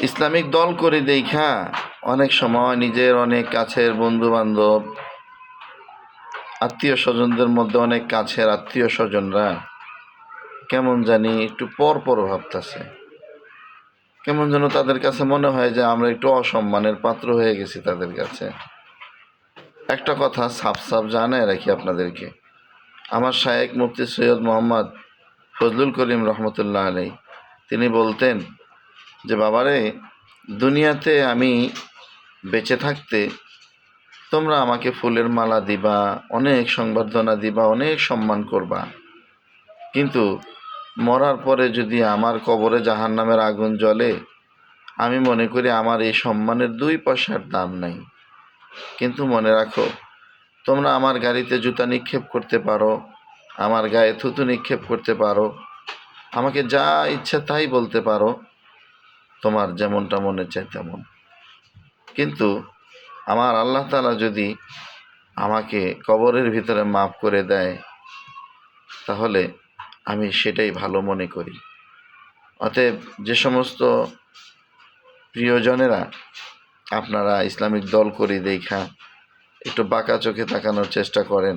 Islamic দল করে দেখা অনেক সময় নিজের অনেক কাছের বন্ধু বান্ধব, আত্মীয় স্বজনদের মধ্যে অনেক কাছের আত্মীয় স্বজনরা কেমন জানি একটু পর ভাবতেছে। কেমন যেন তাদের কাছে মনে হয় যে আমরা একটু অসম্মানের পাত্র হয়ে গেছি তাদের কাছে। একটা কথা সাফ সাফ জানায় রাখি আপনাদেরকে, আমার শায়েখ মুফতি সৈয়দ মোহাম্মদ ফজলুল করিম রহমতুল্লাহ আলাই তিনি বলতেন যে বাবারে, দুনিয়াতে আমি বেঁচে থাকতে তোমরা আমাকে ফুলের মালা দিবা, অনেক সংবর্ধনা দিবা, অনেক সম্মান করবা, কিন্তু মরার পরে যদি আমার কবরে জাহান্নামের আগুন জ্বলে, আমি মনে করি আমার এই সম্মানের 2 পয়সার দাম নাই। কিন্তু মনে রাখো, তোমরা আমার গাড়িতে জুতা নিক্ষেপ করতে পারো, আমার গায়ে থুতু নিক্ষেপ করতে পারো, আমাকে যা ইচ্ছা তাই বলতে পারো, তোমার যেমনটা মনে চায় তেমন, কিন্তু আমার আল্লাহ তাআলা যদি আমাকে কবরের ভিতরে মাফ করে দেয়, তাহলে আমি সেটাই ভালো মনে করি। অতএব যে সমস্ত প্রিয়জনেরা আপনারা ইসলামিক দল করি দেখা একটু বাঁকা চোখে তাকানোর চেষ্টা করেন,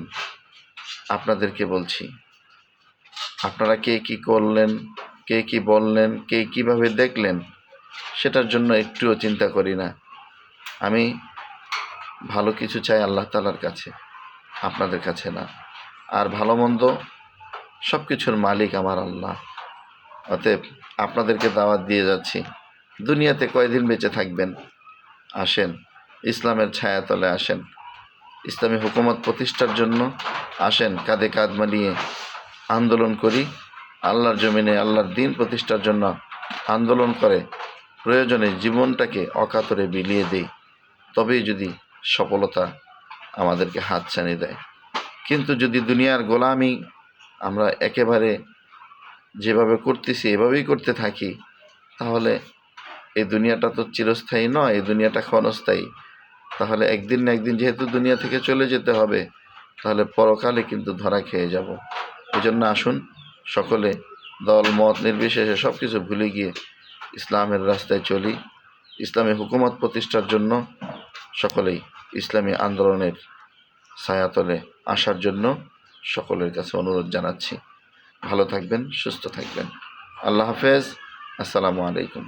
আপনাদেরকে বলছি, আপনারা কে কি করলেন, কে কি বললেন, কে কিভাবে দেখলেন, সেটার জন্য একটুও চিন্তা করি না। আমি ভালো কিছু চাই আল্লাহ তাআলার কাছে, আপনাদের কাছে না। আর ভালো মন্দ সব কিছুর মালিক আমার আল্লাহ। অতএব আপনাদেরকে দাওয়াত দিয়ে যাচ্ছি, দুনিয়াতে কয়দিন বেঁচে থাকবেন, আসেন ইসলামের ছায়াতলে আসেন, ইসলামী হুকুমত প্রতিষ্ঠার জন্য আসেন, কাঁধে কাঁধ মিলিয়ে আন্দোলন করি, আল্লাহর জমিনে আল্লাহর দ্বীন প্রতিষ্ঠার জন্য আন্দোলন করে প্রয়োজনে জীবনটাকে অকাতরে বিলিয়ে দেই, তবেই যদি সফলতা আমাদেরকে হাতছানি দেয়। কিন্তু যদি দুনিয়ার গোলামি আমরা একেবারে যেভাবে করতেছি এভাবেই করতে থাকি, তাহলে এই দুনিয়াটা তো চিরস্থায়ী নয়, এই দুনিয়াটা ক্ষণস্থায়ী। তাহলে একদিন না একদিন যেহেতু দুনিয়া থেকে চলে যেতে হবে, তাহলে পরকালে কিন্তু ধরা খেয়ে যাব। এই জন্য আসুন সকলে দল মত নির্বিশেষে সব কিছু ভুলে গিয়ে ইসলামের রাস্তায় চলি, ইসলামী হুকুমত প্রতিষ্ঠার জন্য সকলেই ইসলামী আন্দোলনের ছায়াতলে আসার জন্য সকলের কাছে অনুরোধ জানাচ্ছি। ভালো থাকবেন, সুস্থ থাকবেন। আল্লাহ হাফেজ। আসসালামু আলাইকুম।